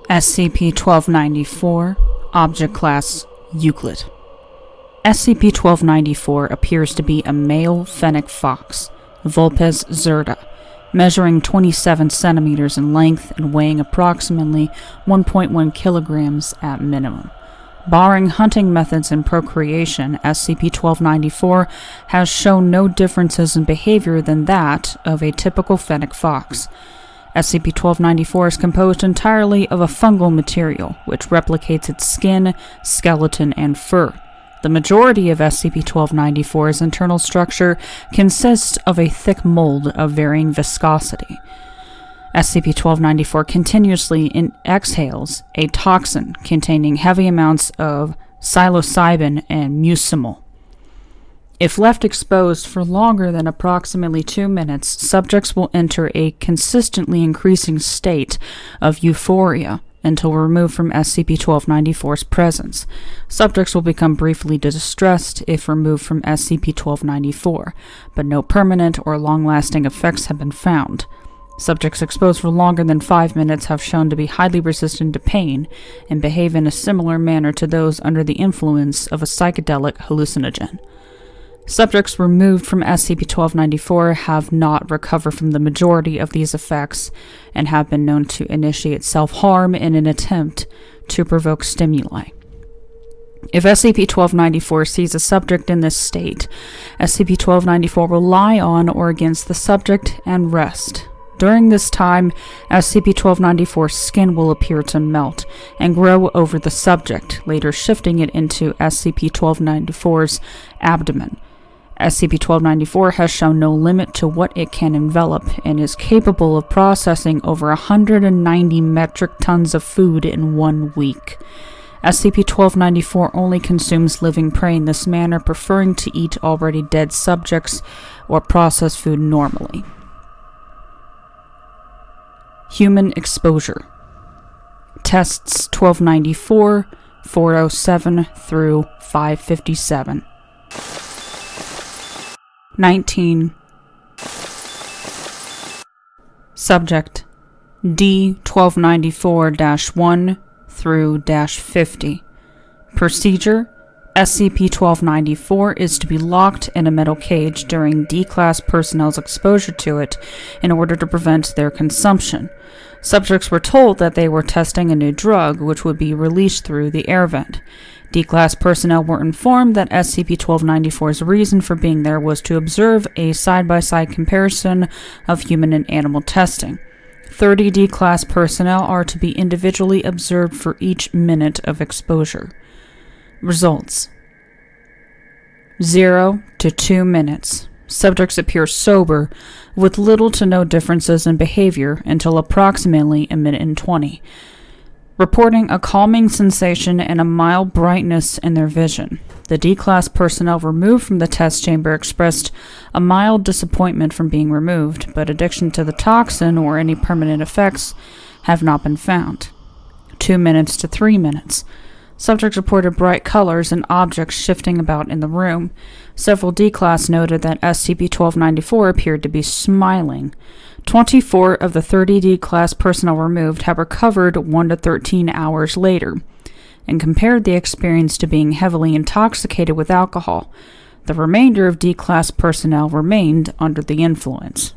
SCP-1294, Object Class Euclid. SCP-1294 appears to be a male fennec fox, Vulpes zerta, measuring 27 centimeters in length and weighing approximately 1.1 kilograms at minimum. Barring hunting methods and procreation, SCP-1294 has shown no differences in behavior than that of a typical fennec fox. SCP-1294 is composed entirely of a fungal material, which replicates its skin, skeleton, and fur. The majority of SCP-1294's internal structure consists of a thick mold of varying viscosity. SCP-1294 continuously exhales a toxin containing heavy amounts of psilocybin and mucimol. If left exposed for longer than approximately 2 minutes, subjects will enter a consistently increasing state of euphoria until removed from SCP-1294's presence. Subjects will become briefly distressed if removed from SCP-1294, but no permanent or long-lasting effects have been found. Subjects exposed for longer than 5 minutes have shown to be highly resistant to pain and behave in a similar manner to those under the influence of a psychedelic hallucinogen. Subjects removed from SCP-1294 have not recovered from the majority of these effects and have been known to initiate self-harm in an attempt to provoke stimuli. If SCP-1294 sees a subject in this state, SCP-1294 will lie on or against the subject and rest. During this time, SCP-1294's skin will appear to melt and grow over the subject, later shifting it into SCP-1294's abdomen. SCP-1294 has shown no limit to what it can envelop and is capable of processing over 190 metric tons of food in 1 week. SCP-1294 only consumes living prey in this manner, preferring to eat already dead subjects or process food normally. Human exposure. Tests 1294, 407 through 557. 19. Subject D-1294-1 through -50. Procedure: SCP-1294 is to be locked in a metal cage during D-Class personnel's exposure to it in order to prevent their consumption. Subjects were told that they were testing a new drug which would be released through the air vent. D-Class personnel were informed that SCP-1294's reason for being there was to observe a side-by-side comparison of human and animal testing. 30 D-Class personnel are to be individually observed for each minute of exposure. Results: 0 to 2 minutes. Subjects appear sober, with little to no differences in behavior until approximately a minute and 20, reporting a calming sensation and a mild brightness in their vision. The D-Class personnel removed from the test chamber expressed a mild disappointment from being removed, but addiction to the toxin or any permanent effects have not been found. 2 minutes to 3 minutes. Subjects reported bright colors and objects shifting about in the room. Several D-Class noted that SCP-1294 appeared to be smiling. 24 of the 30 D-Class personnel removed have recovered 1 to 13 hours later, and compared the experience to being heavily intoxicated with alcohol. The remainder of D-Class personnel remained under the influence.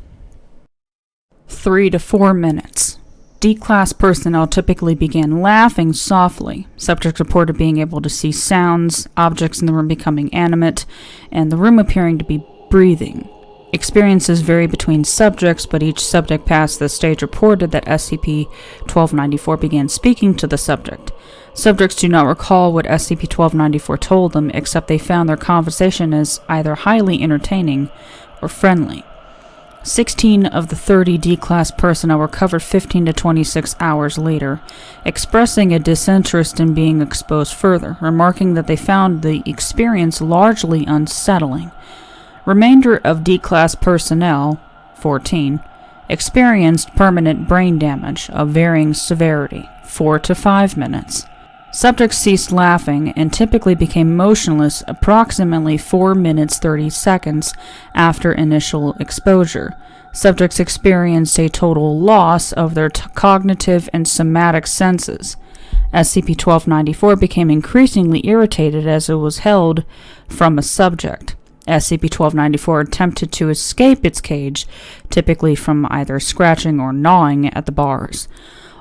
3 to 4 minutes. D-Class personnel typically began laughing softly. Subjects reported being able to see sounds, objects in the room becoming animate, and the room appearing to be breathing. Experiences vary between subjects, but each subject past this stage reported that SCP-1294 began speaking to the subject. Subjects do not recall what SCP-1294 told them, except they found their conversation as either highly entertaining or friendly. 16 of the 30 D-Class personnel recovered 15 to 26 hours later, expressing a disinterest in being exposed further, remarking that they found the experience largely unsettling. Remainder of D-Class personnel, 14, experienced permanent brain damage of varying severity, 4 to 5 minutes. Subjects ceased laughing and typically became motionless approximately 4 minutes 30 seconds after initial exposure. Subjects experienced a total loss of their cognitive and somatic senses. SCP-1294 became increasingly irritated as it was held from a subject. SCP-1294 attempted to escape its cage, typically from either scratching or gnawing at the bars.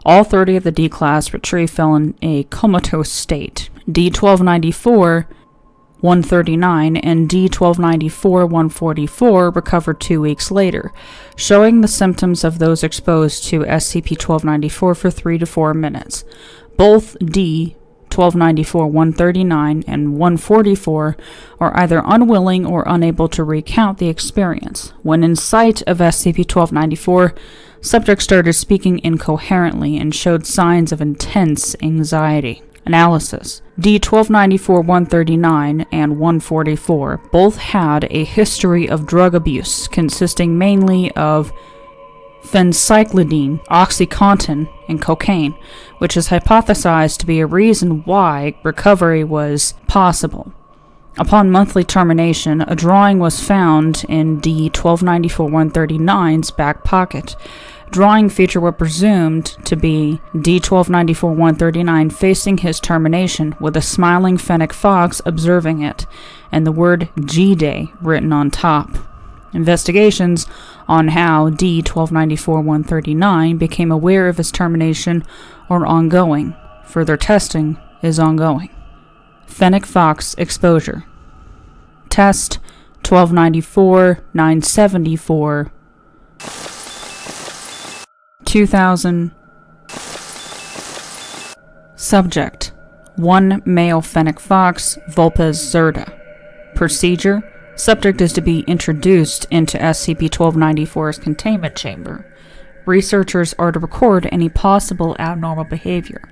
All 30 of the D-Class retrieved fell in a comatose state. D-1294-139 and D-1294-144 recovered 2 weeks later, showing the symptoms of those exposed to SCP-1294 for 3 to 4 minutes. Both D-1294-139 and 144 are either unwilling or unable to recount the experience. When in sight of SCP-1294, subjects started speaking incoherently and showed signs of intense anxiety. Analysis. D-1294-139 and 144 both had a history of drug abuse consisting mainly of phencyclidine, OxyContin, and cocaine, which is hypothesized to be a reason why recovery was possible. Upon monthly termination, a drawing was found in D-1294-139's back pocket. Drawing featured what presumed to be D-1294-139 facing his termination with a smiling fennec fox observing it, and the word G-Day written on top. Investigations on how D-1294-139 became aware of his termination are ongoing. Further testing is ongoing. Fennec fox exposure. Test 1294-974 2000. Subject: 1 male fennec fox, Vulpes zerta. Procedure: subject is to be introduced into SCP-1294's containment chamber. Researchers are to record any possible abnormal behavior.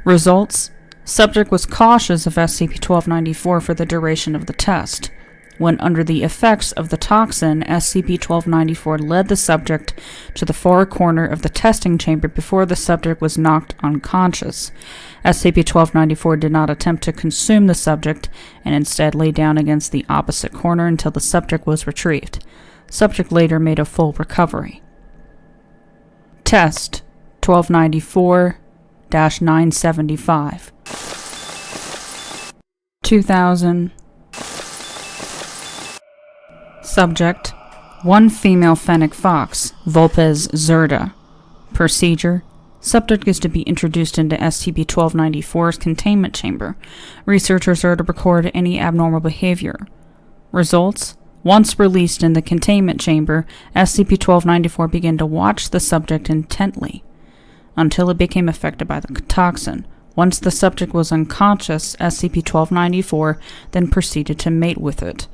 Results: subject was cautious of SCP-1294 for the duration of the test. When under the effects of the toxin, SCP-1294 led the subject to the far corner of the testing chamber before the subject was knocked unconscious. SCP-1294 did not attempt to consume the subject and instead lay down against the opposite corner until the subject was retrieved. Subject later made a full recovery. Test 1294-975 2000. Subject: 1 female fennec fox, Vulpes zerta. Procedure: subject is to be introduced into SCP-1294's containment chamber. Researchers are to record any abnormal behavior. Results: once released in the containment chamber, SCP-1294 began to watch the subject intently until it became affected by the toxin. Once the subject was unconscious, SCP-1294 then proceeded to mate with it.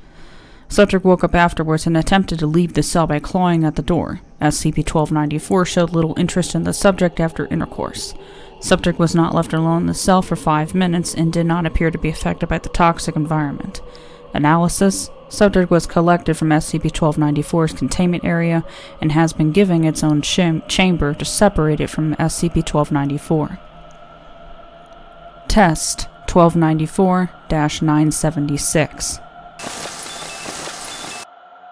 Subject woke up afterwards and attempted to leave the cell by clawing at the door. SCP-1294 showed little interest in the subject after intercourse. Subject was not left alone in the cell for 5 minutes and did not appear to be affected by the toxic environment. Analysis: subject was collected from SCP-1294's containment area and has been given its own chamber to separate it from SCP-1294. Test 1294-976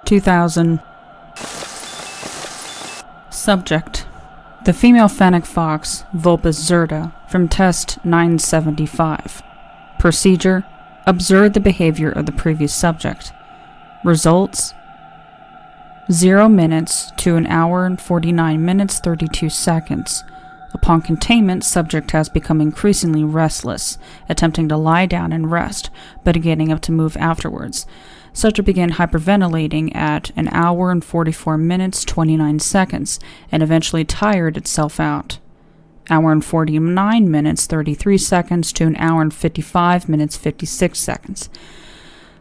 2000. Subject: the female fennec fox, Vulpes zerta, from Test 975. Procedure: observe the behavior of the previous subject. Results: 0 minutes to 1 hour and 49 minutes 32 seconds. Upon containment, subject has become increasingly restless, attempting to lie down and rest, but getting up to move afterwards. Subject began hyperventilating at 1 hour and 44 minutes 29 seconds, and eventually tired itself out. 1 hour and 49 minutes 33 seconds to 1 hour and 55 minutes 56 seconds.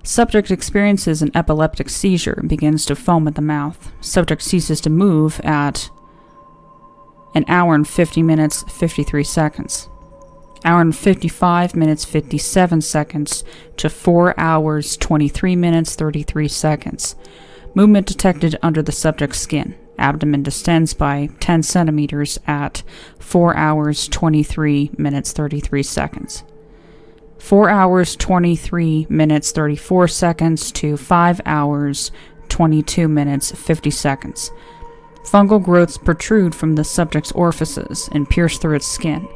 Subject experiences an epileptic seizure and begins to foam at the mouth. Subject ceases to move at 1 hour and 50 minutes 53 seconds. 1 hour and 55 minutes 57 seconds to 4 hours 23 minutes 33 seconds. Movement detected under the subject's skin. Abdomen distends by 10 centimeters at 4 hours 23 minutes 33 seconds. 4 hours 23 minutes 34 seconds to 5 hours 22 minutes 50 seconds. Fungal growths protrude from the subject's orifices and pierce through its skin.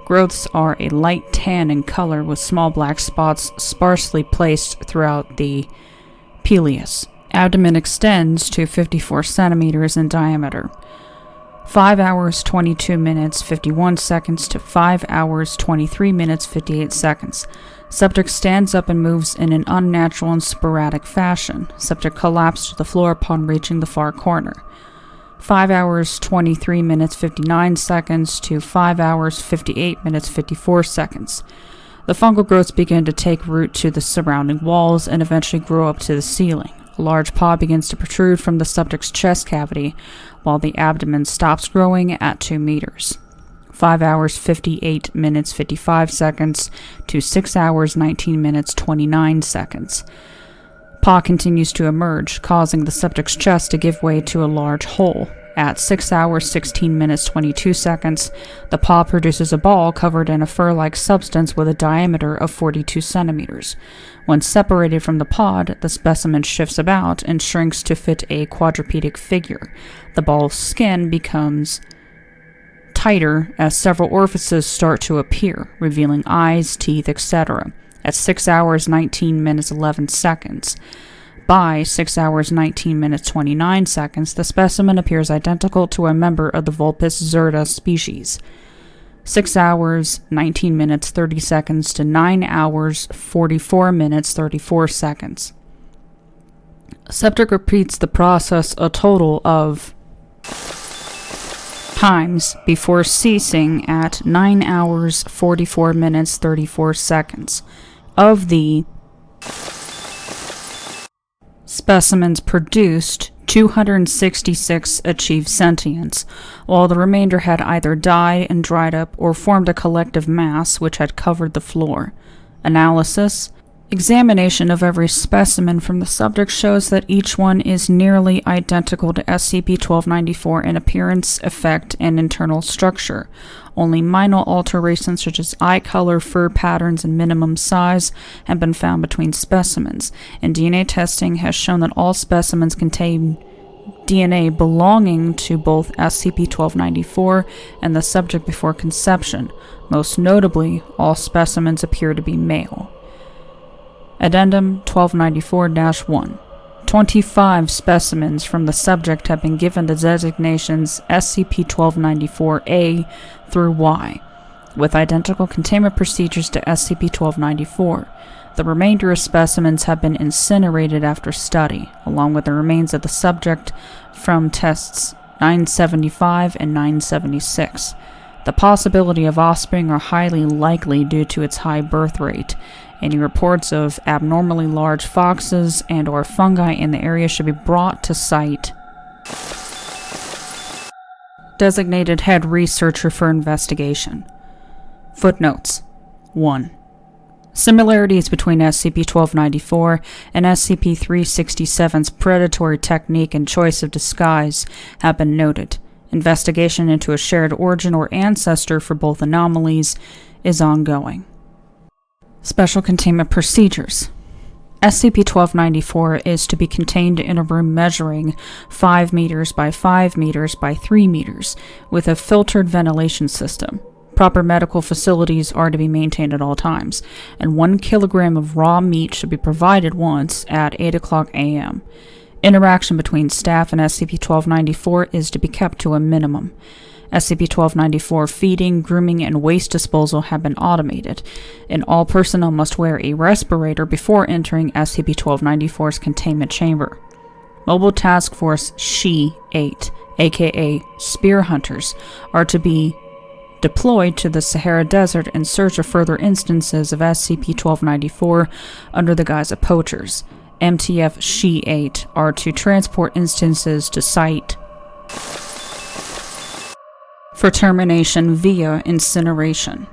Growths are a light tan in color with small black spots sparsely placed throughout the peleus. Abdomen extends to 54 centimeters in diameter. 5 hours 22 minutes 51 seconds to 5 hours 23 minutes 58 seconds. Subject stands up and moves in an unnatural and sporadic fashion. Subject collapsed to the floor upon reaching the far corner. 5 hours 23 minutes 59 seconds to 5 hours 58 minutes 54 seconds. The fungal growths begin to take root to the surrounding walls and eventually grow up to the ceiling. A large paw begins to protrude from the subject's chest cavity, while the abdomen stops growing at 2 meters. 5 hours 58 minutes 55 seconds to 6 hours 19 minutes 29 seconds. Paw continues to emerge, causing the subject's chest to give way to a large hole. At 6 hours 16 minutes 22 seconds, the paw produces a ball covered in a fur-like substance with a diameter of 42 centimeters. When separated from the pod, the specimen shifts about and shrinks to fit a quadrupedic figure. The ball's skin becomes tighter as several orifices start to appear, revealing eyes, teeth, etc. At 6 hours 19 minutes 11 seconds. By 6 hours 19 minutes 29 seconds, the specimen appears identical to a member of the Vulpes zerta species. 6 hours 19 minutes 30 seconds to 9 hours 44 minutes 34 seconds. Subject repeats the process a total of times before ceasing at 9 hours 44 minutes 34 seconds. Of the specimens produced, 266 achieved sentience, while the remainder had either died and dried up or formed a collective mass which had covered the floor. Analysis. Examination of every specimen from the subject shows that each one is nearly identical to SCP-1294 in appearance, effect, and internal structure. Only minor alterations such as eye color, fur patterns, and minimum size have been found between specimens, and DNA testing has shown that all specimens contain DNA belonging to both SCP-1294 and the subject before conception. Most notably, all specimens appear to be male. Addendum 1294-1. 25 specimens from the subject have been given the designations SCP-1294-A through Y, with identical containment procedures to SCP-1294. The remainder of specimens have been incinerated after study, along with the remains of the subject from tests 975 and 976. The possibility of offspring are highly likely due to its high birth rate. Any reports of abnormally large foxes and/or fungi in the area should be brought to site. Designated head researcher for investigation. Footnotes. 1. Similarities between SCP-1294 and SCP-367's predatory technique and choice of disguise have been noted. Investigation into a shared origin or ancestor for both anomalies is ongoing. Special Containment Procedures. SCP-1294 is to be contained in a room measuring 5 meters by 5 meters by 3 meters, with a filtered ventilation system. Proper medical facilities are to be maintained at all times, and 1 kilogram of raw meat should be provided once at 8 o'clock a.m. Interaction between staff and SCP-1294 is to be kept to a minimum. SCP-1294 feeding, grooming, and waste disposal have been automated, and all personnel must wear a respirator before entering SCP-1294's containment chamber. Mobile Task Force She-8, aka Spear Hunters, are to be deployed to the Sahara Desert in search of further instances of SCP-1294 under the guise of poachers. MTF She-8 are to transport instances to site for termination via incineration.